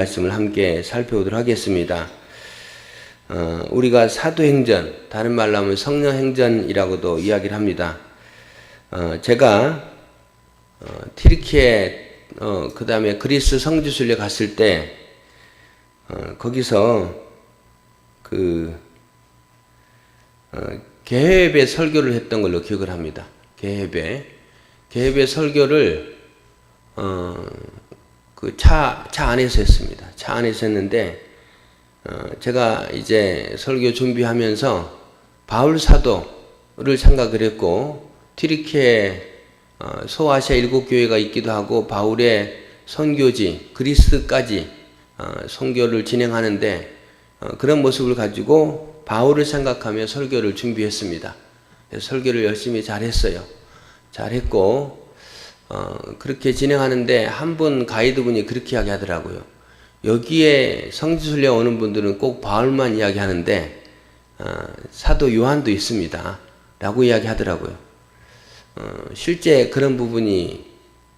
말씀을 함께 살펴보도록 하겠습니다. 우리가 사도행전, 다른 말로 하면 성령행전이라고도 이야기를 합니다. 제가 티르키에 그 다음에 그리스 성지순례 갔을 때 거기서 게헤베 설교를 했던 걸로 기억을 합니다. 게헤베 설교를 차 안에서 했습니다. 차 안에서 했는데 제가 이제 설교 준비하면서 바울 사도를 생각을 했고, 티르키에 소아시아 7교회가 있기도 하고 바울의 선교지 그리스까지 선교를 진행하는데 그런 모습을 가지고 바울을 생각하며 설교를 준비했습니다. 설교를 열심히 잘했어요. 잘했고 그렇게 진행하는데 한 분 가이드분이 그렇게 이야기하더라고요. 여기에 성지순례 오는 분들은 꼭 바울만 이야기하는데 사도 요한도 있습니다 라고 이야기하더라고요. 실제 그런 부분이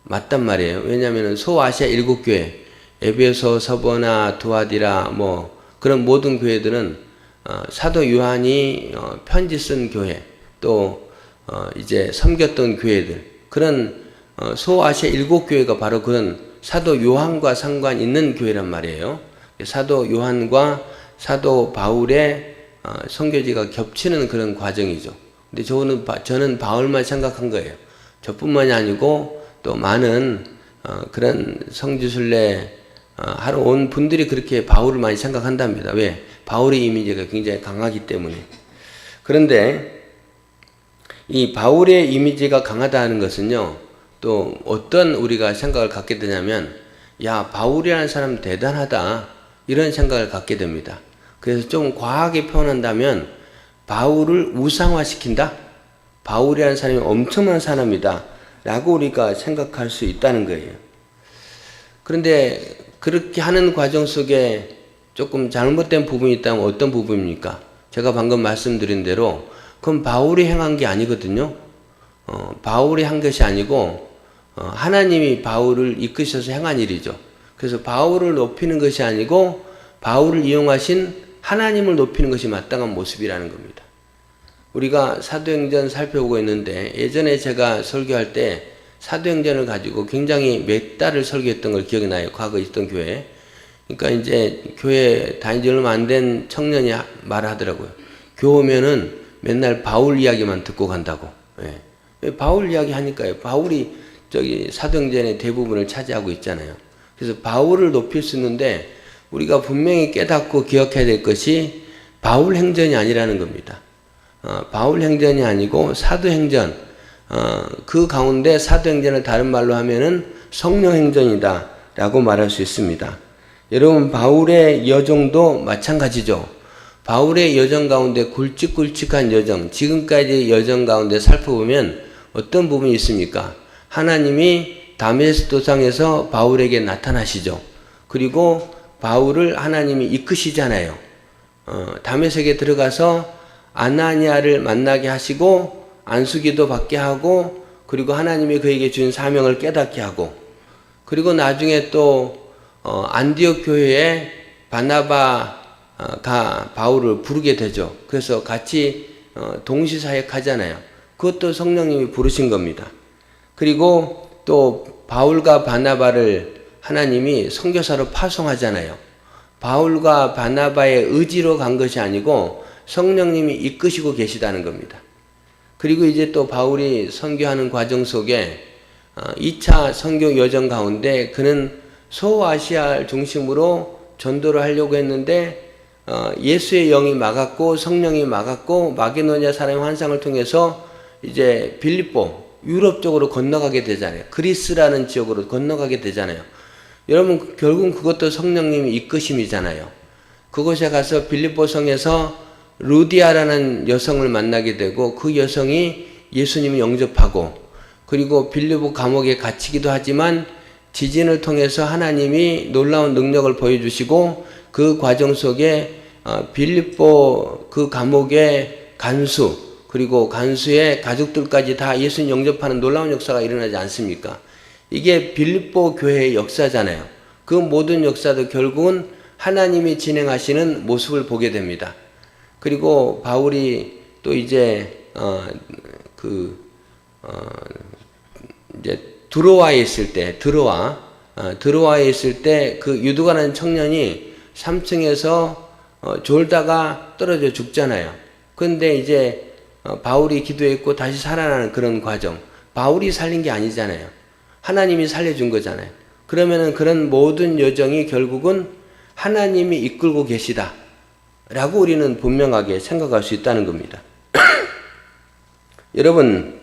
맞단 말이에요. 왜냐하면 소아시아 7교회 에베소, 서버나, 두아디라 그런 모든 교회들은 사도 요한이 편지 쓴 교회, 또 이제 섬겼던 교회들, 그런 소아시아 7교회가 바로 그런 사도 요한과 상관 있는 교회란 말이에요. 사도 요한과 사도 바울의 선교지가 겹치는 그런 과정이죠. 근데 저는 바울만 생각한 거예요. 저뿐만이 아니고 또 많은 그런 성지순례 하러 온 분들이 그렇게 바울을 많이 생각한답니다. 왜? 바울의 이미지가 굉장히 강하기 때문에. 그런데 이 바울의 이미지가 강하다는 것은요, 또 어떤 우리가 생각을 갖게 되냐면, 야, 바울이라는 사람 대단하다, 이런 생각을 갖게 됩니다. 그래서 좀 과하게 표현한다면 바울을 우상화시킨다, 바울이라는 사람이 엄청난 사람이다 라고 우리가 생각할 수 있다는 거예요. 그런데 그렇게 하는 과정 속에 조금 잘못된 부분이 있다면 어떤 부분입니까? 제가 방금 말씀드린 대로 그건 바울이 행한 게 아니거든요. 바울이 한 것이 아니고 하나님이 바울을 이끄셔서 행한 일이죠. 그래서 바울을 높이는 것이 아니고 바울을 이용하신 하나님을 높이는 것이 마땅한 모습이라는 겁니다. 우리가 사도행전 살펴보고 있는데, 예전에 제가 설교할 때 사도행전을 가지고 굉장히 몇 달을 설교했던 걸 기억이 나요. 과거에 있던 교회. 그러니까 이제 교회 다닌 지 얼마 안 된 청년이 말하더라고요. 교회면은 맨날 바울 이야기만 듣고 간다고. 예. 바울 이야기 하니까요. 바울이 사도행전의 대부분을 차지하고 있잖아요. 그래서 바울을 높일 수 있는데 우리가 분명히 깨닫고 기억해야 될 것이 바울 행전이 아니라는 겁니다. 바울 행전이 아니고 사도행전, 그 가운데 사도행전을 다른 말로 하면은 성령행전이다 라고 말할 수 있습니다. 여러분, 바울의 여정도 마찬가지죠. 바울의 여정 가운데 굵직굵직한 여정, 지금까지 여정 가운데 살펴보면 어떤 부분이 있습니까? 하나님이 다메섹 도상에서 바울에게 나타나시죠. 그리고 바울을 하나님이 이끄시잖아요. 다메섹에 들어가서 아나니아를 만나게 하시고 안수기도 받게 하고, 그리고 하나님이 그에게 준 사명을 깨닫게 하고, 그리고 나중에 또 안디옥 교회에 바나바가 바울을 부르게 되죠. 그래서 같이 동시사역하잖아요. 그것도 성령님이 부르신 겁니다. 그리고 또 바울과 바나바를 하나님이 선교사로 파송하잖아요. 바울과 바나바의 의지로 간 것이 아니고 성령님이 이끄시고 계시다는 겁니다. 그리고 이제 또 바울이 선교하는 과정 속에 2차 선교 여정 가운데 그는 소아시아를 중심으로 전도를 하려고 했는데 예수의 영이 막았고 성령이 막았고 마게도냐 사람의 환상을 통해서 이제 빌립보, 유럽 쪽으로 건너가게 되잖아요. 그리스라는 지역으로 건너가게 되잖아요. 여러분, 결국은 그것도 성령님이 이끄심이잖아요. 그곳에 가서 빌립보 성에서 루디아라는 여성을 만나게 되고, 그 여성이 예수님을 영접하고, 그리고 빌립보 감옥에 갇히기도 하지만 지진을 통해서 하나님이 놀라운 능력을 보여주시고, 그 과정 속에 빌립보 그 감옥의 간수, 그리고 간수의 가족들까지 다 예수님 영접하는 놀라운 역사가 일어나지 않습니까? 이게 빌립보 교회의 역사잖아요. 그 모든 역사도 결국은 하나님이 진행하시는 모습을 보게 됩니다. 그리고 바울이 또 이제 이제 드로아에 있을 때 드로아에 있을 때 그 유두가라는 청년이 3층에서 졸다가 떨어져 죽잖아요. 그런데 이제 바울이 기도했고 다시 살아나는 그런 과정. 바울이 살린 게 아니잖아요. 하나님이 살려준 거잖아요. 그러면은 그런 모든 여정이 결국은 하나님이 이끌고 계시다 라고 우리는 분명하게 생각할 수 있다는 겁니다. 여러분,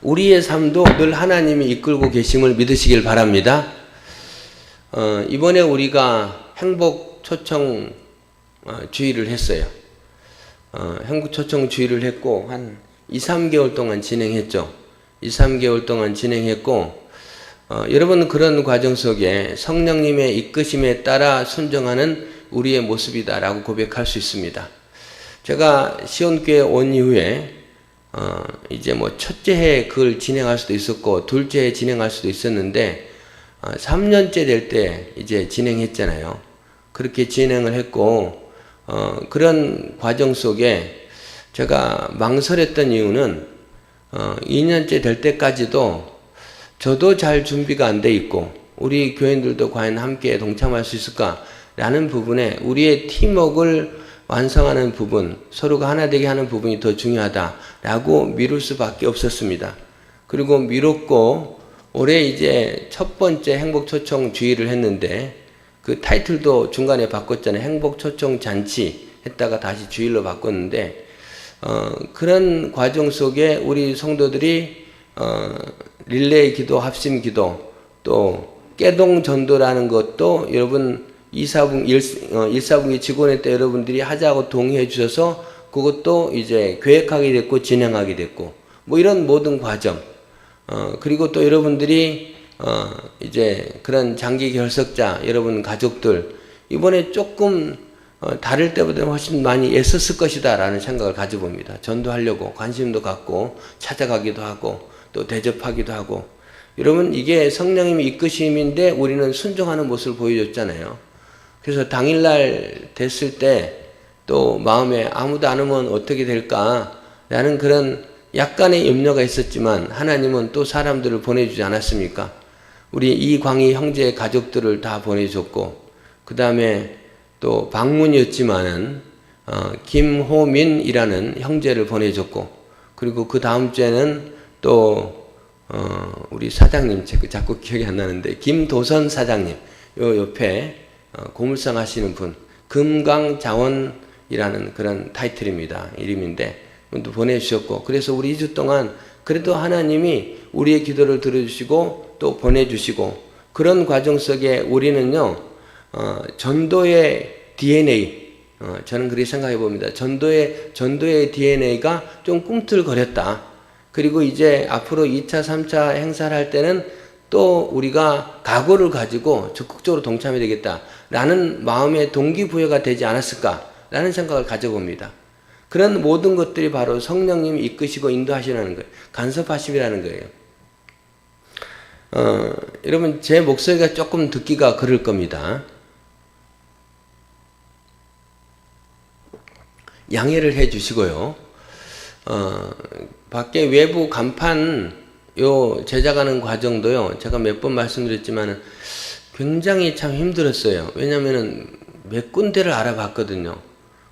우리의 삶도 늘 하나님이 이끌고 계심을 믿으시길 바랍니다. 이번에 우리가 행복 초청 주의를 했어요. 행복 초청 주의를 했고 한 2, 3개월 동안 진행했죠. 2, 3개월 동안 진행했고 여러분 그런 과정 속에 성령님의 이끄심에 따라 순종하는 우리의 모습이다라고 고백할 수 있습니다. 제가 시온교회 온 이후에 이제 뭐 첫째 해 그걸 진행할 수도 있었고 둘째 해 진행할 수도 있었는데 3년째 될 때 이제 진행했잖아요. 그렇게 진행을 했고 그런 과정 속에 제가 망설였던 이유는 2년째 될 때까지도 저도 잘 준비가 안 돼 있고 우리 교인들도 과연 함께 동참할 수 있을까라는 부분에 우리의 팀워크를 완성하는 부분, 서로가 하나 되게 하는 부분이 더 중요하다라고 미룰 수밖에 없었습니다. 그리고 미뤘고 올해 이제 첫 번째 행복초청 주의를 했는데 그 타이틀도 중간에 바꿨잖아요. 행복초청 잔치 했다가 다시 주일로 바꿨는데 그런 과정 속에 우리 성도들이 릴레이 기도, 합심 기도, 또 깨동 전도라는 것도 여러분 1사분기 직원회 때 여러분들이 하자고 동의해 주셔서 그것도 이제 계획하게 됐고 진행하게 됐고 뭐 이런 모든 과정 그리고 또 여러분들이 이제 그런 장기 결석자 여러분 가족들 이번에 조금 다를 때보다 훨씬 많이 애썼을 것이다 라는 생각을 가져봅니다. 전도하려고 관심도 갖고 찾아가기도 하고 또 대접하기도 하고 여러분 이게 성령님의 이끄심인데 우리는 순종하는 모습을 보여줬잖아요. 그래서 당일날 됐을 때 또 마음에 아무도 안 오면 어떻게 될까라는 그런 약간의 염려가 있었지만 하나님은 또 사람들을 보내주지 않았습니까? 우리 이광희 형제의 가족들을 다 보내줬고 그 다음에 또 방문이었지만은 김호민이라는 형제를 보내줬고 그리고 그 다음 주에는 또 우리 사장님 자꾸 기억이 안 나는데 김도선 사장님 요 옆에 고물상 하시는 분 금강자원이라는 그런 타이틀입니다. 이름인데 또 보내주셨고 그래서 우리 2주 동안 그래도 하나님이 우리의 기도를 들어주시고 또 보내주시고 그런 과정 속에 우리는요 전도의 DNA 저는 그렇게 생각해 봅니다. 전도의 DNA가 좀 꿈틀거렸다. 그리고 이제 앞으로 2차, 3차 행사를 할 때는 또 우리가 각오를 가지고 적극적으로 동참해야 되겠다라는 마음의 동기부여가 되지 않았을까라는 생각을 가져봅니다. 그런 모든 것들이 바로 성령님이 이끄시고 인도하시라는 거예요. 간섭하심이라는 거예요. 여러분 제 목소리가 조금 듣기가 그럴 겁니다. 양해를 해 주시고요. 밖에 외부 간판 제작하는 과정도요. 제가 몇 번 말씀드렸지만 굉장히 참 힘들었어요. 왜냐면은 몇 군데를 알아봤거든요.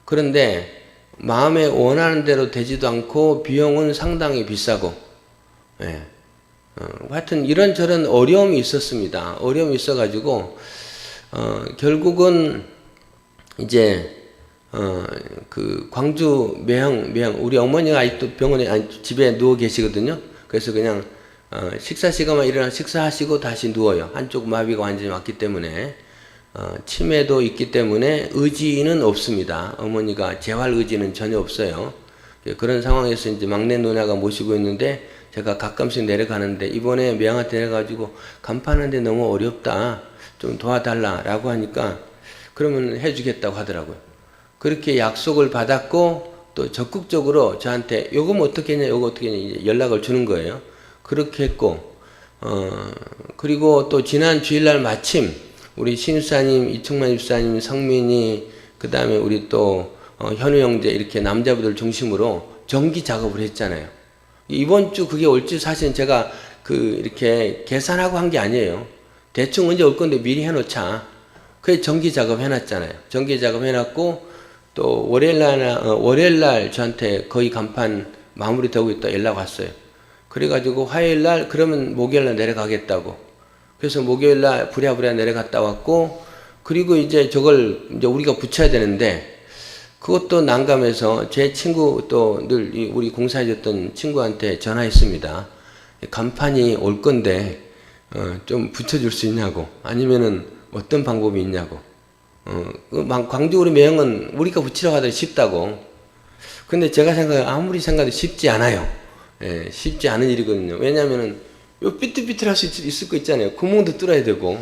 그런데 마음에 원하는 대로 되지도 않고 비용은 상당히 비싸고 예. 하여튼 이런저런 어려움이 있었습니다. 어려움이 있어가지고 결국은 이제 그 광주 매형 우리 어머니가 아직도 병원에 집에 누워 계시거든요. 그래서 그냥 식사 시간만 일어나 식사하시고 다시 누워요. 한쪽 마비가 완전히 왔기 때문에 치매도 있기 때문에 의지는 없습니다. 어머니가 재활 의지는 전혀 없어요. 그런 상황에서 이제 막내 누나가 모시고 있는데 제가 가끔씩 내려가는데 이번에 매형한테 내려가지고 간판하는데 너무 어렵다. 좀 도와달라라고 하니까 그러면 해주겠다고 하더라고요. 그렇게 약속을 받았고 또 적극적으로 저한테 요거 어떻게 했냐 요거 어떻게 했냐 연락을 주는 거예요. 그렇게 했고 그리고 또 지난 주일날 마침 우리 신유사님, 이충만 집사님, 성민이, 그 다음에 우리 또 현우 형제 이렇게 남자분들 중심으로 정기 작업을 했잖아요. 이번 주 그게 올지 사실은 제가 이렇게 계산하고 한 게 아니에요. 대충 언제 올 건데 미리 해놓자. 그래서 정기 작업 해놨잖아요. 정기 작업 해놨고, 또 월요일날 저한테 거의 간판 마무리되고 있다 연락 왔어요. 그래가지고 화요일날 그러면 목요일날 내려가겠다고. 그래서 목요일날 부랴부랴 내려갔다 왔고, 그리고 이제 저걸 이제 우리가 붙여야 되는데, 그것도 난감해서 제 친구 또 늘 우리 공사해줬던 친구한테 전화했습니다. 간판이 올 건데 좀 붙여줄 수 있냐고, 아니면은 어떤 방법이 있냐고. 광주 우리 매형은 우리가 붙이려고 하더니 쉽다고. 근데 제가 아무리 생각해도 쉽지 않아요. 예, 쉽지 않은 일이거든요. 왜냐면은 요 삐뚤삐뚤할 수 있을 거 있잖아요. 구멍도 뚫어야 되고.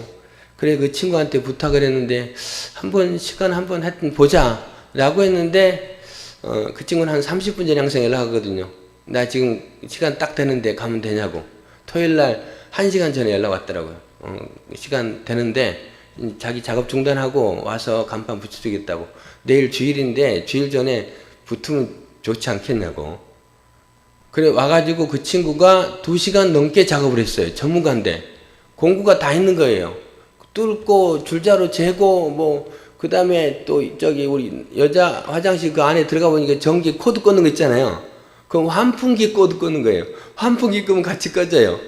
그래 그 친구한테 부탁을 했는데 시간 한번 하여튼 보자 라고 했는데 그 친구는 한 30분 전에 항상 연락하거든요. 나 지금 시간 딱 되는데 가면 되냐고. 토요일날 1시간 전에 연락 왔더라고요. 시간 되는데 자기 작업 중단하고 와서 간판 붙여주겠다고. 내일 주일인데 주일 전에 붙으면 좋지 않겠냐고. 그래 와가지고 그 친구가 2시간 넘게 작업을 했어요. 전문가인데 공구가 다 있는 거예요. 뚫고 줄자로 재고 그 다음에 또 저기 우리 여자 화장실 그 안에 들어가 보니까 전기 코드 꽂는 거 있잖아요. 그럼 환풍기 코드 꽂는 거예요. 환풍기 끄면 같이 꺼져요.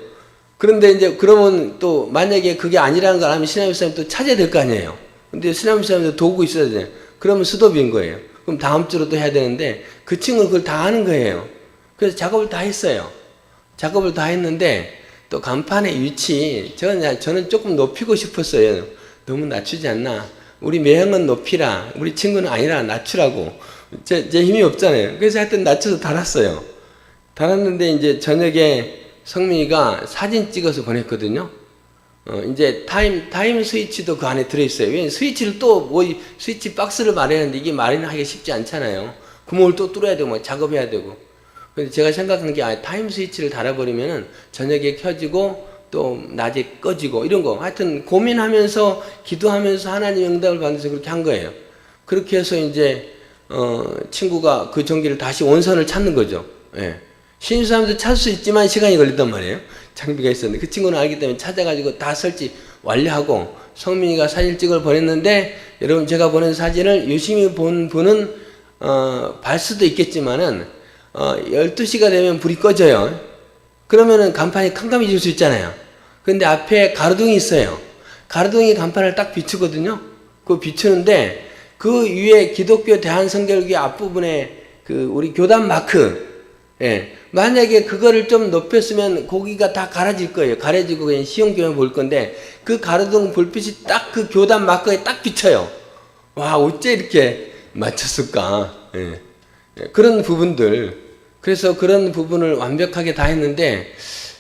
그런데 이제 그러면 또 만약에 그게 아니라는 걸 알면 신하임 사람이 또 찾아야 될 거 아니에요. 근데 신하임 사람도 도구 있어야 돼요. 그러면 스톱인 거예요. 그럼 다음 주로 또 해야 되는데 그 친구는 그걸 다 하는 거예요. 그래서 작업을 다 했어요. 작업을 다 했는데 또 간판의 위치 저는 조금 높이고 싶었어요. 너무 낮추지 않나. 우리 매형은 높이라, 우리 친구는 아니라 낮추라고. 제 힘이 없잖아요. 그래서 하여튼 낮춰서 달았어요. 달았는데 이제 저녁에 성민이가 사진 찍어서 보냈거든요. 이제 타임 스위치도 그 안에 들어있어요. 왜냐면 스위치를 스위치 박스를 말해야 하는데 이게 마련하기가 쉽지 않잖아요. 구멍을 또 뚫어야 되고, 작업해야 되고. 근데 제가 생각하는 게 타임 스위치를 달아버리면은 저녁에 켜지고 또 낮에 꺼지고 이런 거. 하여튼 고민하면서 기도하면서 하나님 응답을 받아서 그렇게 한 거예요. 그렇게 해서 이제 친구가 그 전기를 다시 원선을 찾는 거죠. 예. 신유사람도 찾을 수 있지만 시간이 걸린단 말이에요. 장비가 있었는데 그 친구는 알기 때문에 찾아가지고 다 설치 완료하고 성민이가 사진 찍을 보냈는데 여러분 제가 보낸 사진을 유심히 본 분은 발 수도 있겠지만은 12시가 되면 불이 꺼져요. 그러면은 간판이 캄캄해질 수 있잖아요. 근데 앞에 가로등이 있어요. 가로등이 간판을 딱 비추거든요. 그 비추는데 그 위에 기독교 대한성결교회 앞부분에 우리 교단 마크, 예. 만약에 그거를 좀 높였으면 고기가 다 가려질 거예요. 가려지고 그냥 시험교회 볼 건데 그 가로등 불빛이 딱 그 교단 마크에 딱 비쳐요. 와, 어째 이렇게 맞췄을까? 예. 그런 부분들. 그래서 그런 부분을 완벽하게 다 했는데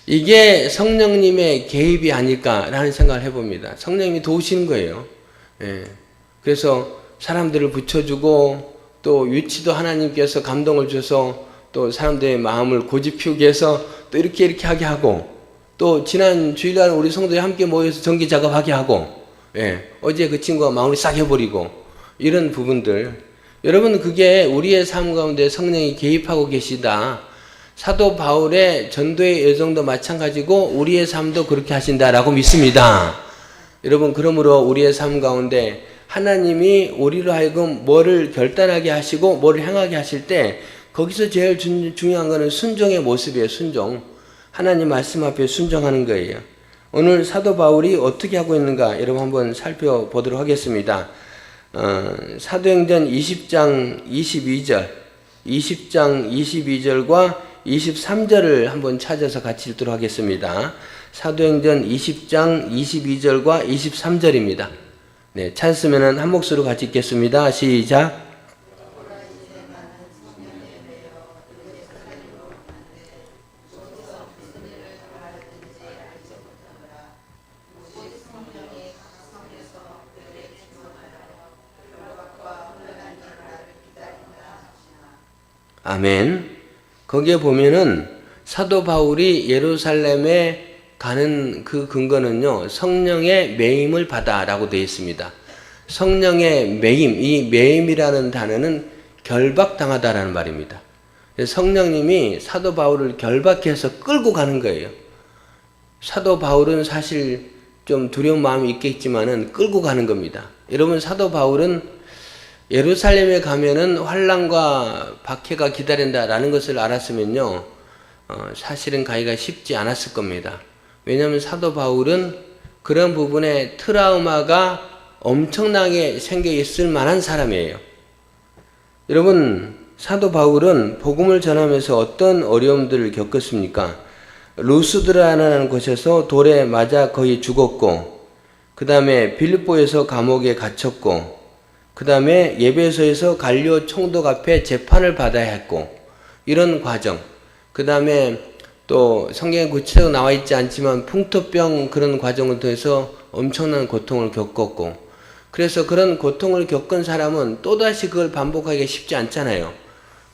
이게 성령님의 개입이 아닐까라는 생각을 해봅니다. 성령님이 도우시는 거예요. 예. 그래서 사람들을 붙여주고 또 위치도 하나님께서 감동을 줘서 또 사람들의 마음을 고집 피우게 해서 또 이렇게 하게 하고 또 지난 주일날 우리 성도에 함께 모여서 전기 작업하게 하고 예. 어제 그 친구가 마음을 싹 해버리고 이런 부분들 여러분 그게 우리의 삶 가운데 성령이 개입하고 계시다. 사도 바울의 전도의 여정도 마찬가지고 우리의 삶도 그렇게 하신다라고 믿습니다. 여러분 그러므로 우리의 삶 가운데 하나님이 우리로 하여금 뭐를 결단하게 하시고 뭐를 행하게 하실 때 거기서 제일 중요한 것은 순종의 모습이에요. 순종. 하나님 말씀 앞에 순종하는 거예요. 오늘 사도 바울이 어떻게 하고 있는가 여러분 한번 살펴보도록 하겠습니다. 사도행전 20장 22절과 23절을 한번 찾아서 같이 읽도록 하겠습니다. 사도행전 20장 22절과 23절입니다. 네, 찾았으면 한 목소리로 같이 읽겠습니다. 시작. 아멘. 거기에 보면은 사도 바울이 예루살렘에 가는 그 근거는요, 성령의 매임을 받아라고 되어 있습니다. 성령의 매임, 이 매임이라는 단어는 결박당하다라는 말입니다. 성령님이 사도 바울을 결박해서 끌고 가는 거예요. 사도 바울은 사실 좀 두려운 마음이 있겠지만은 끌고 가는 겁니다. 여러분, 사도 바울은 예루살렘에 가면은 환난과 박해가 기다린다라는 것을 알았으면요, 사실은 가기가 쉽지 않았을 겁니다. 왜냐하면 사도 바울은 그런 부분에 트라우마가 엄청나게 생겨 있을 만한 사람이에요. 여러분, 사도 바울은 복음을 전하면서 어떤 어려움들을 겪었습니까? 루스드라는 곳에서 돌에 맞아 거의 죽었고, 그 다음에 빌립보에서 감옥에 갇혔고, 그 다음에 예배소에서 갈리오 총독 앞에 재판을 받아야 했고, 이런 과정. 그 다음에 또 성경에 구체적으로 나와 있지 않지만 풍토병 그런 과정을 통해서 엄청난 고통을 겪었고, 그래서 그런 고통을 겪은 사람은 또다시 그걸 반복하기가 쉽지 않잖아요.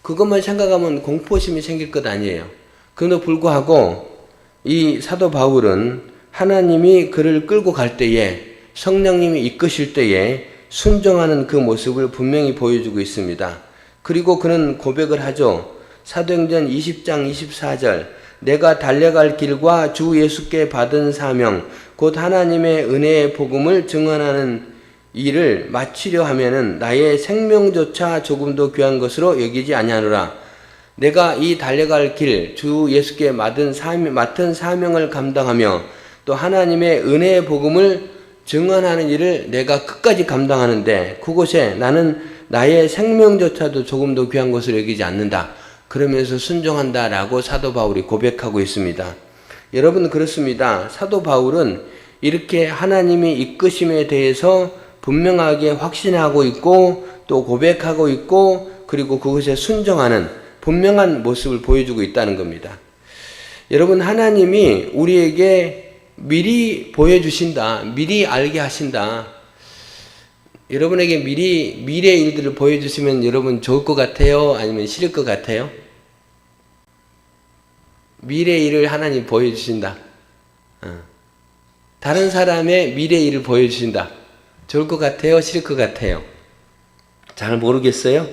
그것만 생각하면 공포심이 생길 것 아니에요. 그럼에도 불구하고 이 사도 바울은 하나님이 그를 끌고 갈 때에, 성령님이 이끄실 때에 순종하는 그 모습을 분명히 보여주고 있습니다. 그리고 그는 고백을 하죠. 사도행전 20장 24절, 내가 달려갈 길과 주 예수께 받은 사명, 곧 하나님의 은혜의 복음을 증언하는 일을 마치려 하면은 나의 생명조차 조금도 귀한 것으로 여기지 아니하노라. 내가 이 달려갈 길, 주 예수께 맡은 사명을 감당하며 또 하나님의 은혜의 복음을 증언하는 일을 내가 끝까지 감당하는데 그곳에 나는 나의 생명조차도 조금도 귀한 것으로 여기지 않는다. 그러면서 순종한다라고 사도 바울이 고백하고 있습니다. 여러분, 그렇습니다. 사도 바울은 이렇게 하나님이 이끄심에 대해서 분명하게 확신하고 있고 또 고백하고 있고, 그리고 그것에 순종하는 분명한 모습을 보여주고 있다는 겁니다. 여러분, 하나님이 우리에게 미리 보여주신다, 미리 알게 하신다. 여러분에게 미리 미래의 일들을 보여주시면 여러분 좋을 것 같아요? 아니면 싫을 것 같아요? 미래의 일을 하나님 보여주신다. 다른 사람의 미래의 일을 보여주신다. 좋을 것 같아요? 싫을 것 같아요? 잘 모르겠어요?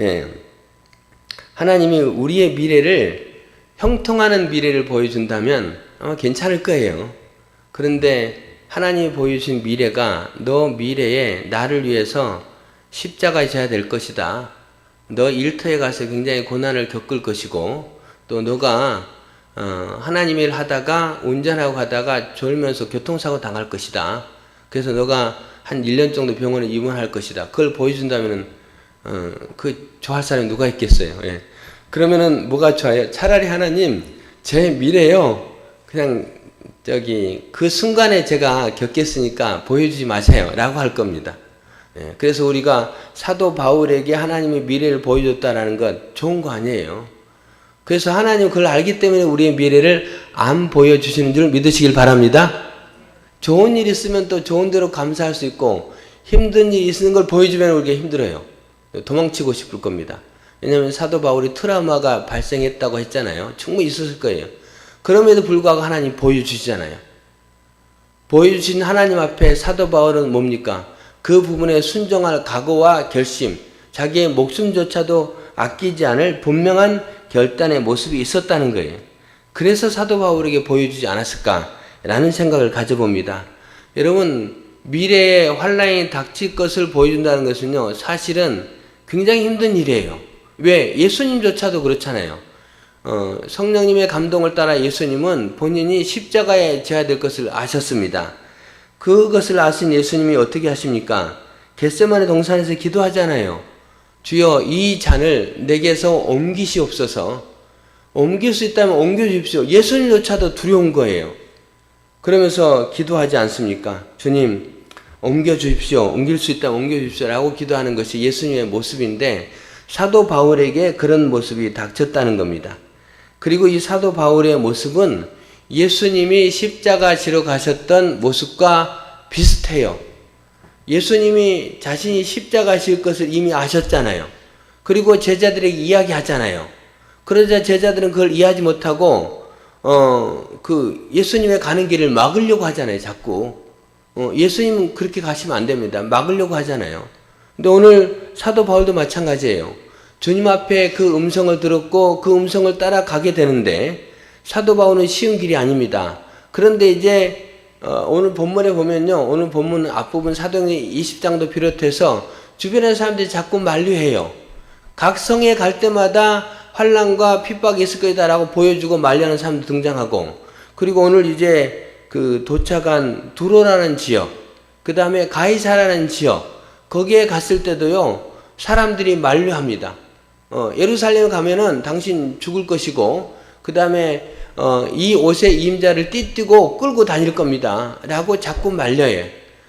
예. 하나님이 우리의 미래를, 형통하는 미래를 보여준다면 아마 괜찮을 거예요. 그런데 하나님이 보여주신 미래가 너 미래에 나를 위해서 십자가에 져야 될 것이다. 너 일터에 가서 굉장히 고난을 겪을 것이고, 또 너가 하나님 일 하다가 운전하고 가다가 졸면서 교통사고 당할 것이다. 그래서 너가 한 1년 정도 병원에 입원할 것이다. 그걸 보여준다면은, 좋아할 사람이 누가 있겠어요? 예. 그러면은 뭐가 좋아요? 차라리 하나님, 제 미래요. 그냥, 그 순간에 제가 겪겠으니까 보여주지 마세요. 라고 할 겁니다. 예. 그래서 우리가 사도 바울에게 하나님의 미래를 보여줬다라는 건 좋은 거 아니에요. 그래서 하나님 그걸 알기 때문에 우리의 미래를 안 보여주시는 줄 믿으시길 바랍니다. 좋은 일 있으면 또 좋은 대로 감사할 수 있고, 힘든 일이 있는 걸 보여주면 우리가 힘들어요. 도망치고 싶을 겁니다. 왜냐하면 사도 바울이 트라우마가 발생했다고 했잖아요. 충분히 있었을 거예요. 그럼에도 불구하고 하나님 보여주시잖아요. 보여주신 하나님 앞에 사도 바울은 뭡니까? 그 부분에 순종할 각오와 결심, 자기의 목숨조차도 아끼지 않을 분명한 결단의 모습이 있었다는 거예요. 그래서 사도 바울에게 보여주지 않았을까라는 생각을 가져봅니다. 여러분, 미래에 환란이 닥칠 것을 보여준다는 것은요, 사실은 굉장히 힘든 일이에요. 왜? 예수님조차도 그렇잖아요. 성령님의 감동을 따라 예수님은 본인이 십자가에 져야 될 것을 아셨습니다. 그것을 아신 예수님이 어떻게 하십니까? 겟세마네 동산에서 기도하잖아요. 주여, 이 잔을 내게서 옮기시옵소서. 옮길 수 있다면 옮겨주십시오. 예수님조차도 두려운 거예요. 그러면서 기도하지 않습니까? 주님, 옮겨주십시오. 옮길 수 있다면 옮겨주십시오. 라고 기도하는 것이 예수님의 모습인데, 사도 바울에게 그런 모습이 닥쳤다는 겁니다. 그리고 이 사도 바울의 모습은 예수님이 십자가 지러 가셨던 모습과 비슷해요. 예수님이 자신이 십자가 질 것을 이미 아셨잖아요. 그리고 제자들에게 이야기하잖아요. 그러자 제자들은 그걸 이해하지 못하고 그 예수님의 가는 길을 막으려고 하잖아요, 자꾸. 예수님은 그렇게 가시면 안 됩니다. 막으려고 하잖아요. 근데 오늘 사도 바울도 마찬가지예요. 주님 앞에 그 음성을 들었고 그 음성을 따라가게 되는데 사도 바울은 쉬운 길이 아닙니다. 그런데 이제 오늘 본문에 보면요. 오늘 본문 앞부분 사도행전 20장도 비롯해서 주변의 사람들이 자꾸 만류해요. 각 성에 갈 때마다 환난과 핍박이 있을 거다라고 보여주고 만류하는 사람도 등장하고, 그리고 오늘 이제 그 도착한 두로라는 지역, 그 다음에 가이사라는 지역, 거기에 갔을 때도요, 사람들이 만류합니다. 예루살렘에 가면은 당신 죽을 것이고, 그 다음에 이 옷의 임자를 띠띠고 끌고 다닐 겁니다. 라고 자꾸 말려요.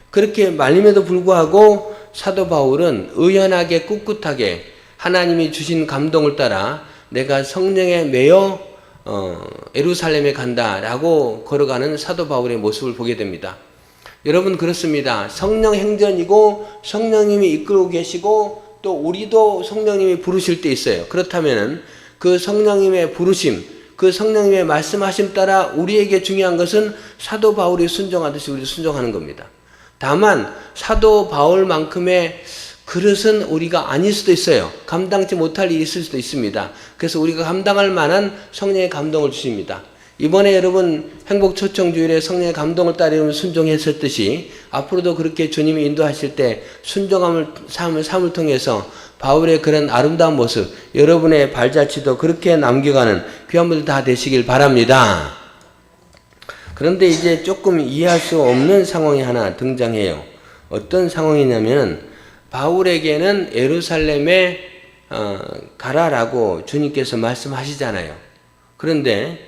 그렇게 말림에도 불구하고 사도 바울은 의연하게 꿋꿋하게 하나님이 주신 감동을 따라 내가 성령에 매여 예루살렘에 간다라고 걸어가는 사도 바울의 모습을 보게 됩니다. 여러분 그렇습니다. 성령 행전이고 성령님이 이끌고 계시고 또 우리도 성령님이 부르실 때 있어요. 그렇다면 그 성령님의 부르심, 그 성령님의 말씀하심 따라 우리에게 중요한 것은 사도 바울이 순종하듯이 우리도 순종하는 겁니다. 다만 사도 바울만큼의 그릇은 우리가 아닐 수도 있어요. 감당치 못할 일이 있을 수도 있습니다. 그래서 우리가 감당할 만한 성령의 감동을 주십니다. 이번에 여러분 행복 초청주일에 성령의 감동을 따라 여러분 순종했었듯이 앞으로도 그렇게 주님이 인도하실 때 순종함을 삶을 통해서 바울의 그런 아름다운 모습, 여러분의 발자취도 그렇게 남겨가는 귀한 분들 다 되시길 바랍니다. 그런데 이제 조금 이해할 수 없는 상황이 하나 등장해요. 어떤 상황이냐면 바울에게는 예루살렘에 가라라고 주님께서 말씀하시잖아요. 그런데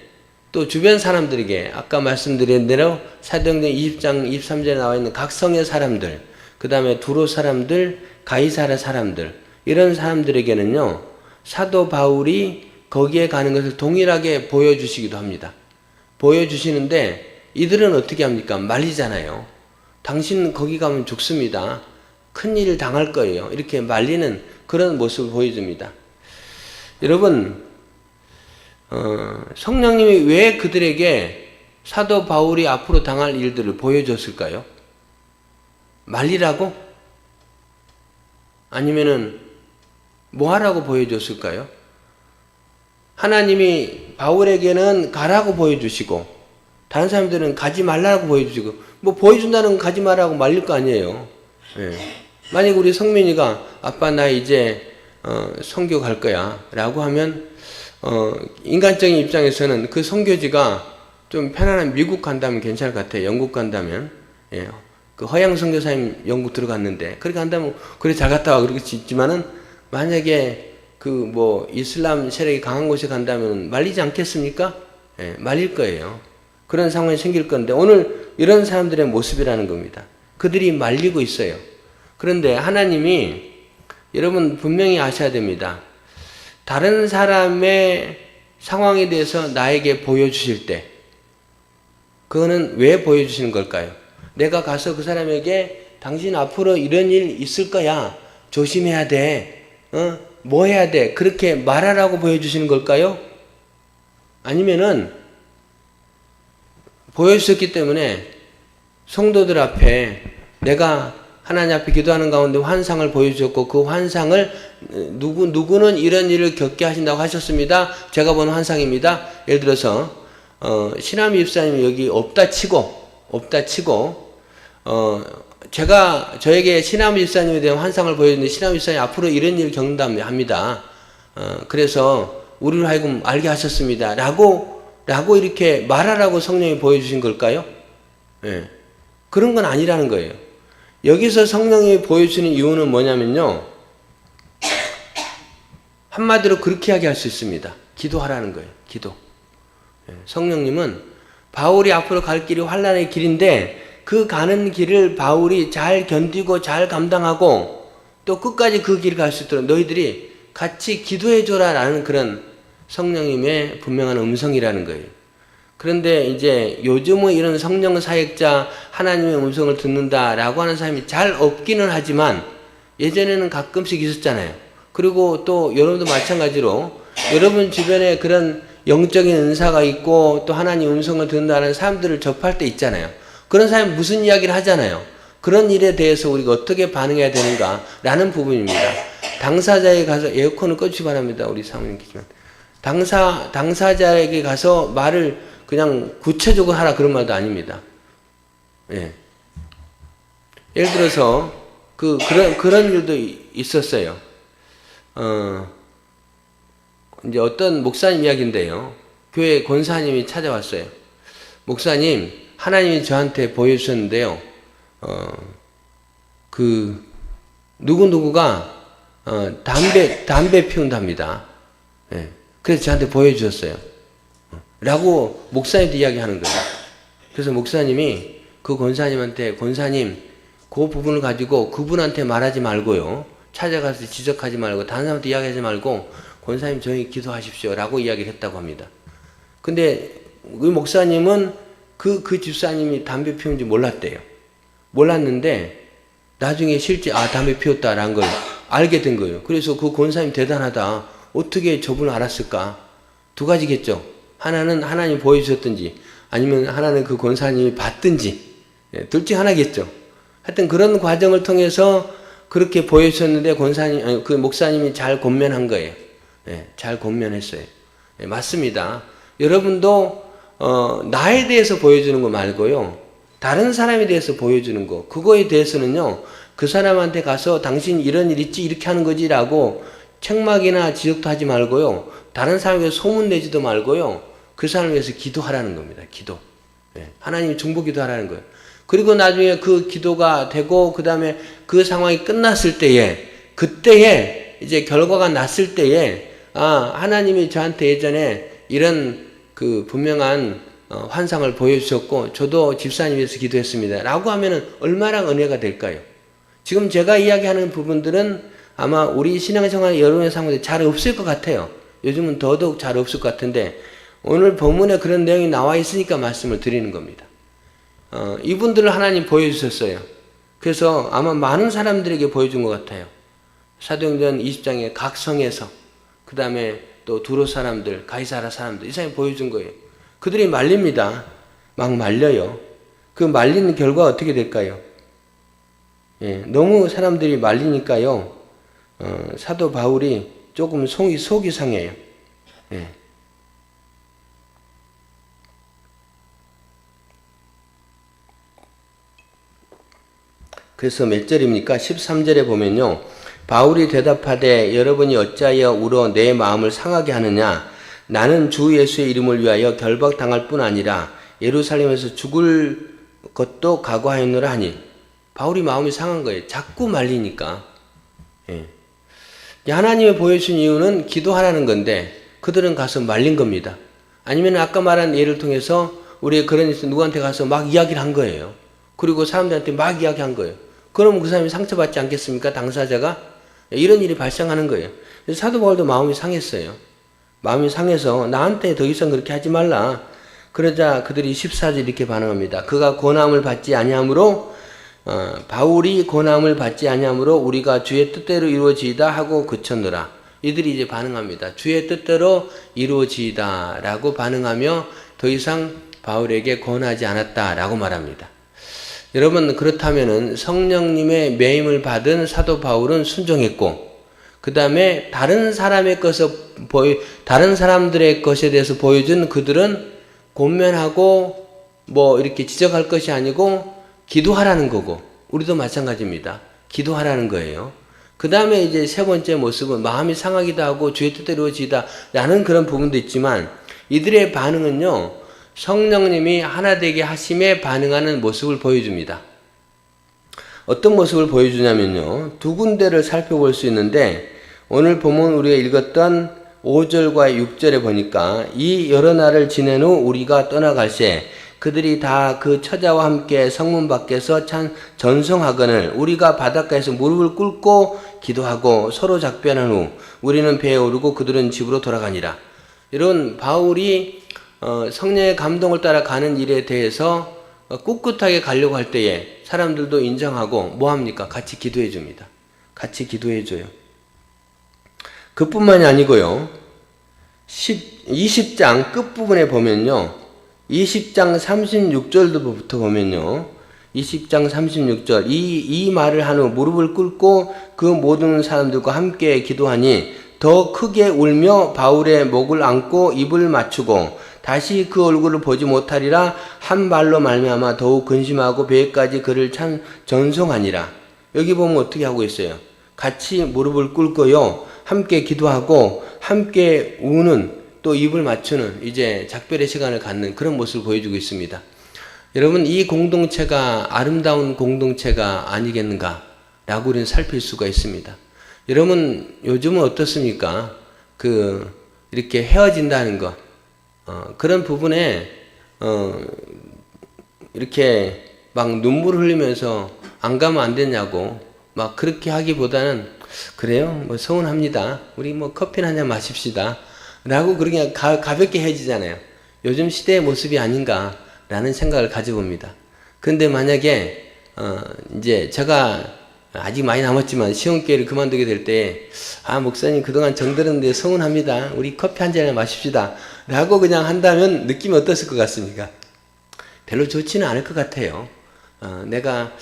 또 주변 사람들에게 아까 말씀드린 대로 사도행전 20장 23절에 나와 있는 각 성의 사람들, 그 다음에 두로 사람들, 가이사라 사람들, 이런 사람들에게는요 사도 바울이 거기에 가는 것을 동일하게 보여주시기도 합니다. 보여주시는데 이들은 어떻게 합니까? 말리잖아요. 당신 거기 가면 죽습니다. 큰일을 당할 거예요. 이렇게 말리는 그런 모습을 보여줍니다. 여러분 성령님이 왜 그들에게 사도 바울이 앞으로 당할 일들을 보여줬을까요? 말리라고? 아니면은 뭐 하라고 보여줬을까요? 하나님이 바울에게는 가라고 보여주시고 다른 사람들은 가지 말라고 보여주시고, 뭐 보여준다는 가지 말라고 말릴 거 아니에요. 예. 만약 우리 성민이가 아빠 나 이제 선교 갈 거야 라고 하면 인간적인 입장에서는 그 선교지가 좀 편안한 미국 간다면 괜찮을 것 같아요. 영국 간다면. 예. 그 허양 선교사님 영국 들어갔는데 그렇게 간다면 그래 잘 갔다 와 그렇게 있지만은 만약에 그 뭐 이슬람 세력이 강한 곳에 간다면 말리지 않겠습니까? 예, 말릴 거예요. 그런 상황이 생길 건데 오늘 이런 사람들의 모습이라는 겁니다. 그들이 말리고 있어요. 그런데 하나님이 여러분 분명히 아셔야 됩니다. 다른 사람의 상황에 대해서 나에게 보여주실 때 그거는 왜 보여주시는 걸까요? 내가 가서 그 사람에게 당신 앞으로 이런 일 있을 거야. 조심해야 돼. 뭐 해야 돼. 그렇게 말하라고 보여주시는 걸까요? 아니면은 보여주셨기 때문에 성도들 앞에 내가 하나님 앞에 기도하는 가운데 환상을 보여주셨고 그 환상을 누구는 이런 일을 겪게 하신다고 하셨습니다. 제가 본 환상입니다. 예를 들어서 신하미 입사님이 여기 없다 치고 제가 저에게 신하미 입사님에 대한 환상을 보여주는데 신하미 입사님 앞으로 이런 일을 겪는답니다. 그래서 우리를 하여금 알게 하셨습니다. 라고 이렇게 말하라고 성령이 보여주신 걸까요? 예. 그런 건 아니라는 거예요. 여기서 성령이 보여주는 이유는 뭐냐면요. 한마디로 그렇게 하게 할 수 있습니다. 기도하라는 거예요. 기도. 예. 성령님은 바울이 앞으로 갈 길이 환난의 길인데 그 가는 길을 바울이 잘 견디고 잘 감당하고 또 끝까지 그 길을 갈 수 있도록 너희들이 같이 기도해줘라 라는 그런 성령님의 분명한 음성이라는 거예요. 그런데 이제 요즘은 이런 성령 사역자 하나님의 음성을 듣는다라고 하는 사람이 잘 없기는 하지만 예전에는 가끔씩 있었잖아요. 그리고 또 여러분도 마찬가지로 여러분 주변에 그런 영적인 은사가 있고 또 하나님 음성을 듣는다는 사람들을 접할 때 있잖아요. 그런 사람이 무슨 이야기를 하잖아요. 그런 일에 대해서 우리가 어떻게 반응해야 되는가라는 부분입니다. 당사자에 가서 에어컨을 꺼주시 바랍니다. 우리 사모님께서는. 당사자에게 가서 말을 그냥 구체적으로 하라 그런 말도 아닙니다. 예. 예를 들어서 그런 일도 있었어요. 이제 어떤 목사님 이야기인데요. 교회 권사님이 찾아왔어요. 목사님, 하나님이 저한테 보여주셨는데요. 누구누구가 담배 피운답니다. 예. 그래서 저한테 보여주셨어요. 라고 목사님도 이야기하는 거예요. 그래서 목사님이 그 권사님한테, 권사님, 그 부분을 가지고 그분한테 말하지 말고요. 찾아가서 지적하지 말고, 다른 사람한테 이야기하지 말고, 권사님 저희 기도하십시오. 라고 이야기를 했다고 합니다. 근데 그 목사님은 그 집사님이 담배 피우는지 몰랐대요. 몰랐는데, 나중에 실제, 담배 피웠다라는 걸 알게 된 거예요. 그래서 그 권사님 대단하다. 어떻게 저분을 알았을까? 두 가지겠죠. 하나는 하나님 보여주셨든지, 아니면 하나는 그 권사님이 봤든지, 둘 중 하나겠죠. 하여튼 그런 과정을 통해서 그렇게 보여주셨는데 그 목사님이 잘 권면한 거예요. 잘 권면했어요. 맞습니다. 여러분도 나에 대해서 보여주는 거 말고요. 다른 사람에 대해서 보여주는 거. 그거에 대해서는요. 그 사람한테 가서 당신 이런 일 있지 이렇게 하는 거지 라고 책망이나 지적도 하지 말고요. 다른 사람에게 소문내지도 말고요. 그 사람을 위해서 기도하라는 겁니다. 기도. 하나님이 중보 기도하라는 거예요. 그리고 나중에 그 기도가 되고 그 다음에 그 상황이 끝났을 때에 그때에 이제 결과가 났을 때에 하나님이 저한테 예전에 이런 그 분명한 환상을 보여주셨고 저도 집사님 위해서 기도했습니다. 라고 하면은 얼마나 은혜가 될까요? 지금 제가 이야기하는 부분들은 아마 우리 신앙생활 여러분의 상황에 잘 없을 것 같아요. 요즘은 더더욱 잘 없을 것 같은데 오늘 본문에 그런 내용이 나와 있으니까 말씀을 드리는 겁니다. 이분들을 하나님 보여주셨어요. 그래서 아마 많은 사람들에게 보여준 것 같아요. 사도행전 20장에 각 성에서 그 다음에 또 두로 사람들, 가이사라 사람들 이 사람이 보여준 거예요. 그들이 말립니다. 막 말려요. 그 말리는 결과가 어떻게 될까요? 너무 사람들이 말리니까요. 사도 바울이 조금 속이 상해요. 그래서 몇 절입니까? 13절에 보면요. 바울이 대답하되 여러분이 어찌하여 울어 내 마음을 상하게 하느냐? 나는 주 예수의 이름을 위하여 결박당할 뿐 아니라 예루살렘에서 죽을 것도 각오하였노라 하니 바울이 마음이 상한 거예요. 자꾸 말리니까. 하나님이 보여준 이유는 기도하라는 건데 그들은 가서 말린 겁니다. 아니면 아까 말한 예를 통해서 우리가 그런 일에서 누구한테 가서 막 이야기를 한 거예요. 그리고 사람들한테 막 이야기한 거예요. 그러면 그 사람이 상처받지 않겠습니까? 당사자가? 이런 일이 발생하는 거예요. 그래서 사도 바울도 마음이 상했어요. 마음이 상해서 나한테 더 이상 그렇게 하지 말라. 그러자 그들이 14절 이렇게 반응합니다. 그가 고난을 받지 아니하므로 바울이 고난을 받지 아니하므로 우리가 주의 뜻대로 이루어지이다 하고 그쳤노라. 이들이 이제 반응합니다. 주의 뜻대로 이루어지이다 라고 반응하며 더 이상 바울에게 권하지 않았다라고 말합니다. 여러분 그렇다면은 성령님의 매임을 받은 사도 바울은 순종했고 그 다음에 다른 사람들의 것에 대해서 보여준 그들은 권면하고 뭐 이렇게 지적할 것이 아니고 기도하라는 거고 우리도 마찬가지입니다. 기도하라는 거예요. 그 다음에 이제 세 번째 모습은 마음이 상하기도 하고 주의 뜻대로 이루어지다 라는 그런 부분도 있지만 이들의 반응은요. 성령님이 하나 되게 하심에 반응하는 모습을 보여줍니다. 어떤 모습을 보여주냐면요. 두 군데를 살펴볼 수 있는데 오늘 본문 우리가 읽었던 5절과 6절에 보니까 이 여러 날을 지낸 후 우리가 떠나갈새 그들이 다 그 처자와 함께 성문 밖에서 전송하거늘 우리가 바닷가에서 무릎을 꿇고 기도하고 서로 작별한 후 우리는 배에 오르고 그들은 집으로 돌아가니라. 이런 바울이 성령의 감동을 따라 가는 일에 대해서 꿋꿋하게 가려고 할 때에 사람들도 인정하고 뭐합니까? 같이 기도해 줍니다. 같이 기도해 줘요. 그뿐만이 아니고요. 20장 끝부분에 보면요. 20장 36절부터 보면요. 20장 36절. 이 말을 한 후 무릎을 꿇고 그 모든 사람들과 함께 기도하니 더 크게 울며 바울의 목을 안고 입을 맞추고 다시 그 얼굴을 보지 못하리라 한 말로 말미암아 더욱 근심하고 배에까지 그를 참 전송하니라. 여기 보면 어떻게 하고 있어요? 같이 무릎을 꿇고요. 함께 기도하고 함께 우는 또 입을 맞추는 이제 작별의 시간을 갖는 그런 모습을 보여주고 있습니다. 여러분 이 공동체가 아름다운 공동체가 아니겠는가 라고 우리는 살필 수가 있습니다. 여러분 요즘은 어떻습니까? 이렇게 헤어진다는 것 그런 부분에 이렇게 막 눈물 흘리면서 안 가면 안 되냐고 막 그렇게 하기보다는 그래요 뭐 서운합니다. 우리 뭐 커피나 한잔 마십시다 라고 그렇게 가볍게 헤어지잖아요. 요즘 시대의 모습이 아닌가 라는 생각을 가져봅니다. 그런데 만약에 이제 제가 아직 많이 남았지만 시온교회를 그만두게 될 때 목사님 그동안 정들었는데 서운합니다. 우리 커피 한 잔을 마십시다 라고 그냥 한다면 느낌이 어떻을 것 같습니까? 별로 좋지는 않을 것 같아요. 내가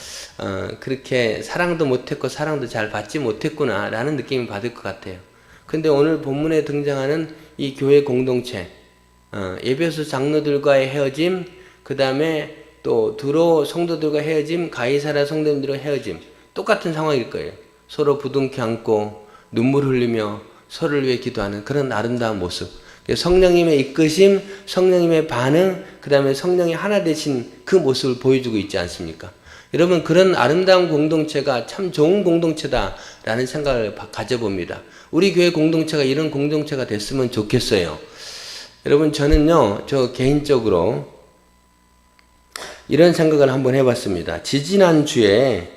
그렇게 사랑도 못했고 사랑도 잘 받지 못했구나 라는 느낌을 받을 것 같아요. 근데 오늘 본문에 등장하는 이 교회 공동체 에베소 장로들과의 헤어짐, 그 다음에 또 두로 성도들과 헤어짐, 가이사랴 성도님들과 헤어짐 똑같은 상황일 거예요. 서로 부둥켜 안고 눈물 흘리며 서로를 위해 기도하는 그런 아름다운 모습. 성령님의 이끄심, 성령님의 반응, 그 다음에 성령이 하나 되신 그 모습을 보여주고 있지 않습니까? 여러분 그런 아름다운 공동체가 참 좋은 공동체다라는 생각을 가져봅니다. 우리 교회 공동체가 이런 공동체가 됐으면 좋겠어요. 여러분 저는요 저 개인적으로 이런 생각을 한번 해봤습니다. 지지난주에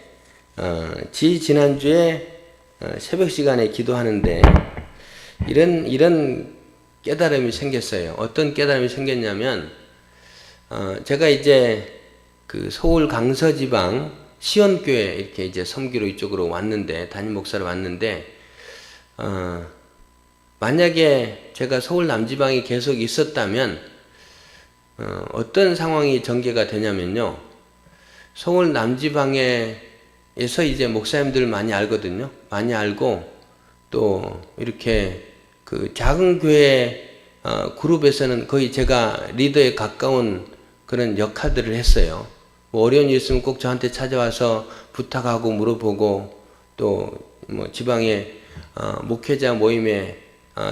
새벽 시간에 기도하는데 이런 깨달음이 생겼어요. 어떤 깨달음이 생겼냐면 제가 이제 그 서울 강서지방 시온교회 이렇게 이제 섬기로 이쪽으로 왔는데 담임 목사로 왔는데 만약에 제가 서울 남지방에 계속 있었다면 어떤 상황이 전개가 되냐면요. 서울 남지방에서 이제 목사님들 많이 알거든요. 많이 알고 또 이렇게 그 작은 교회 그룹에서는 거의 제가 리더에 가까운 그런 역할들을 했어요. 뭐 어려운 일 있으면 꼭 저한테 찾아와서 부탁하고 물어보고 또 뭐 지방의 목회자 모임에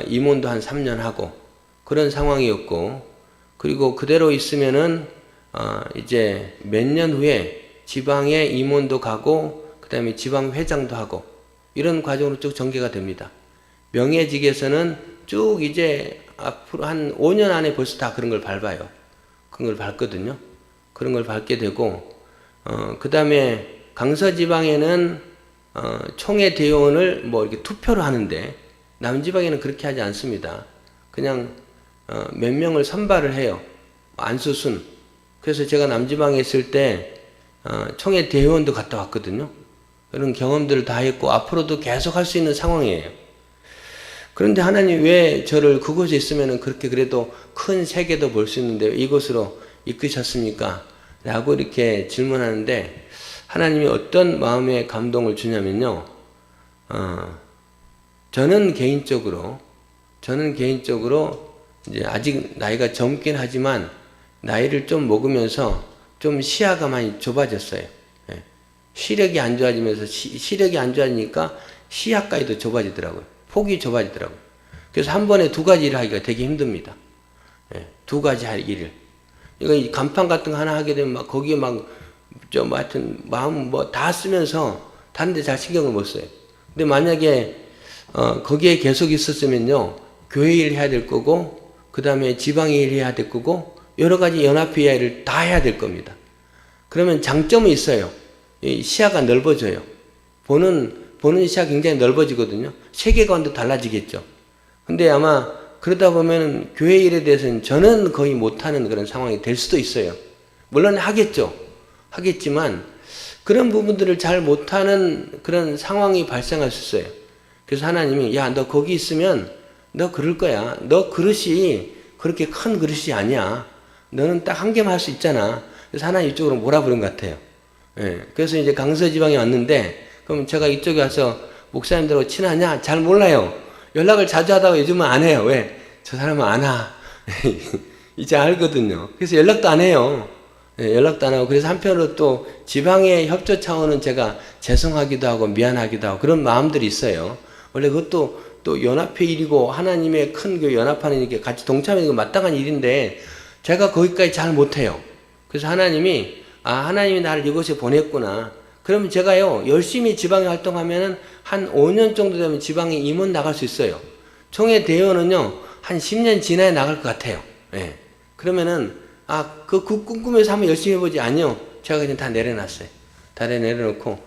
임원도 한 3년 하고 그런 상황이었고 그리고 그대로 있으면은 이제 몇 년 후에 지방에 임원도 가고 그 다음에 지방 회장도 하고 이런 과정으로 쭉 전개가 됩니다. 명예직에서는 쭉 이제 앞으로 한 5년 안에 벌써 다 그런 걸 밟아요. 그런 걸 밟거든요. 그런 걸 밟게 되고 그 다음에 강서지방에는 총회 대의원을 뭐 이렇게 투표로 하는데 남지방에는 그렇게 하지 않습니다. 그냥 몇 명을 선발을 해요. 안수순. 그래서 제가 남지방에 있을 때 총회 대의원도 갔다 왔거든요. 그런 경험들을 다 했고 앞으로도 계속 할 수 있는 상황이에요. 그런데 하나님 왜 저를 그곳에 있으면 그렇게 그래도 큰 세계도 볼 수 있는데 이곳으로 이끄셨습니까? 라고 이렇게 질문하는데 하나님이 어떤 마음의 감동을 주냐면요. 저는 개인적으로 이제 아직 나이가 젊긴 하지만 나이를 좀 먹으면서 좀 시야가 많이 좁아졌어요. 예. 시력이 안 좋아지면서 시력이 안 좋아지니까 시야까지도 좁아지더라고요. 폭이 좁아지더라고요. 그래서 한 번에 두 가지 일을 하기가 되게 힘듭니다. 예. 두 가지 할 일을. 이거 간판 같은 거 하나 하게 되면 막 거기에 하여튼 마음 다 쓰면서 다른 데 잘 신경을 못 써요. 근데 만약에 거기에 계속 있었으면요. 교회 일 해야 될 거고 그 다음에 지방 일 해야 될 거고 여러 가지 연합회의 일을 다 해야 될 겁니다. 그러면 장점은 있어요. 이 시야가 넓어져요. 보는 시야가 굉장히 넓어지거든요. 세계관도 달라지겠죠. 근데 아마 그러다 보면 교회 일에 대해서는 저는 거의 못하는 그런 상황이 될 수도 있어요. 물론 하겠죠. 하겠지만 그런 부분들을 잘 못하는 그런 상황이 발생할 수 있어요. 그래서 하나님이 야, 너 거기 있으면 너 그럴 거야. 너 그릇이 그렇게 큰 그릇이 아니야. 너는 딱 한 개만 할 수 있잖아. 그래서 하나님 이쪽으로 몰아부른 것 같아요. 예. 그래서 이제 강서 지방에 왔는데, 그럼 제가 이쪽에 와서 목사님들하고 친하냐? 잘 몰라요. 연락을 자주 하다가 요즘은 안 해요. 왜? 저 사람은 안 와. 이제 알거든요. 그래서 연락도 안 해요. 예, 연락도 안 하고. 그래서 한편으로 또 지방의 협조 차원은 제가 죄송하기도 하고 미안하기도 하고 그런 마음들이 있어요. 원래 그것도 또 연합회 일이고 하나님의 큰 교회 연합하는 게 같이 동참하는 거 마땅한 일인데 제가 거기까지 잘 못해요. 그래서 하나님이 하나님이 나를 이곳에 보냈구나. 그러면 제가요 열심히 지방에 활동하면은 한 5년 정도 되면 지방에 임원 나갈 수 있어요. 총회 대의원은요 한 10년 지나야 나갈 것 같아요. 예. 그러면은 그 꿈꾸면서 한번 열심히 해보지. 아니요. 제가 그냥 다 내려놨어요. 다 내려놓고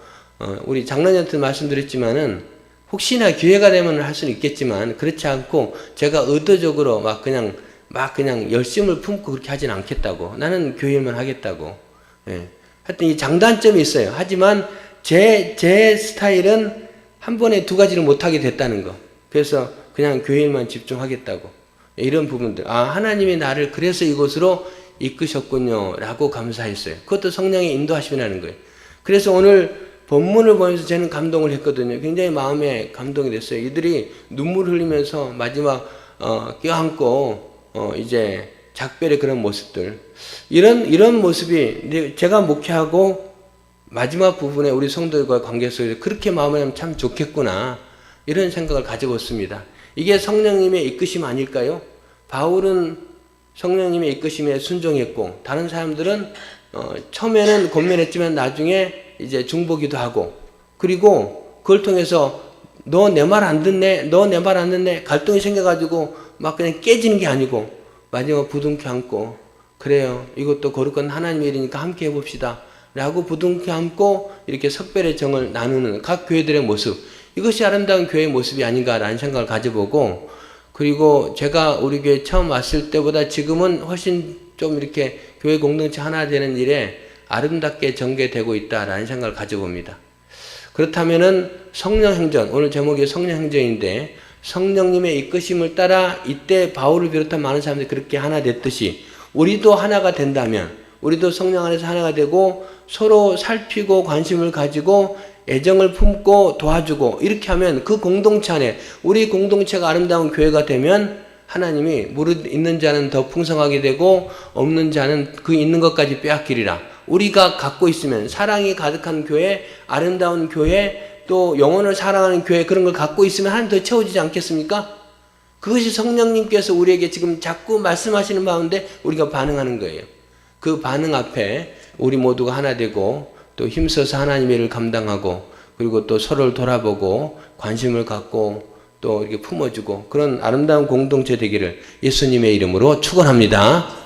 우리 장로님한테 말씀드렸지만은 혹시나 기회가 되면 할 수는 있겠지만 그렇지 않고 제가 의도적으로 막 그냥 열심을 품고 그렇게 하진 않겠다고. 나는 교회 일만 하겠다고. 예. 하여튼 이 장단점이 있어요. 하지만 제 스타일은 한 번에 두 가지를 못하게 됐다는 거. 그래서 그냥 교회 일만 집중하겠다고. 이런 부분들. 하나님이 나를 그래서 이곳으로 이끄셨군요. 라고 감사했어요. 그것도 성령의 인도하심이라는 거예요. 그래서 오늘 본문을 보면서 저는 감동을 했거든요. 굉장히 마음에 감동이 됐어요. 이들이 눈물 흘리면서 마지막 껴안고 이제 작별의 그런 모습들. 이런 모습이 제가 목회하고 마지막 부분에 우리 성도들과의 관계 속에서 그렇게 마음을 하면 참 좋겠구나. 이런 생각을 가지고 있습니다. 이게 성령님의 이끄심 아닐까요? 바울은 성령님의 이끄심에 순종했고 다른 사람들은 처음에는 권면했지만 나중에 이제 중보기도 하고 그리고 그걸 통해서 너 내 말 안 듣네, 너 내 말 안 듣네 갈등이 생겨가지고 막 그냥 깨지는 게 아니고 마지막 부둥켜 안고 그래요. 이것도 거룩한 하나님의 일이니까 함께 해봅시다. 라고 부둥켜 안고 이렇게 석별의 정을 나누는 각 교회들의 모습. 이것이 아름다운 교회의 모습이 아닌가라는 생각을 가져보고 그리고 제가 우리 교회 처음 왔을 때보다 지금은 훨씬 좀 이렇게 교회 공동체 하나 되는 일에 아름답게 전개되고 있다라는 생각을 가져봅니다. 그렇다면은 성령행전, 오늘 제목이 성령행전인데 성령님의 이끄심을 따라 이때 바울을 비롯한 많은 사람들이 그렇게 하나 됐듯이 우리도 하나가 된다면 우리도 성령 안에서 하나가 되고 서로 살피고 관심을 가지고 애정을 품고 도와주고 이렇게 하면 그 공동체 안에 우리 공동체가 아름다운 교회가 되면 하나님이 무릇 있는 자는 더 풍성하게 되고 없는 자는 그 있는 것까지 빼앗기리라. 우리가 갖고 있으면 사랑이 가득한 교회, 아름다운 교회, 또 영혼을 사랑하는 교회 그런 걸 갖고 있으면 하나님 더 채워지지 않겠습니까? 그것이 성령님께서 우리에게 지금 자꾸 말씀하시는 가운데 우리가 반응하는 거예요. 그 반응 앞에 우리 모두가 하나 되고 또 힘써서 하나님의 일을 감당하고 그리고 또 서로를 돌아보고 관심을 갖고 또 이렇게 품어주고 그런 아름다운 공동체 되기를 예수님의 이름으로 축원합니다.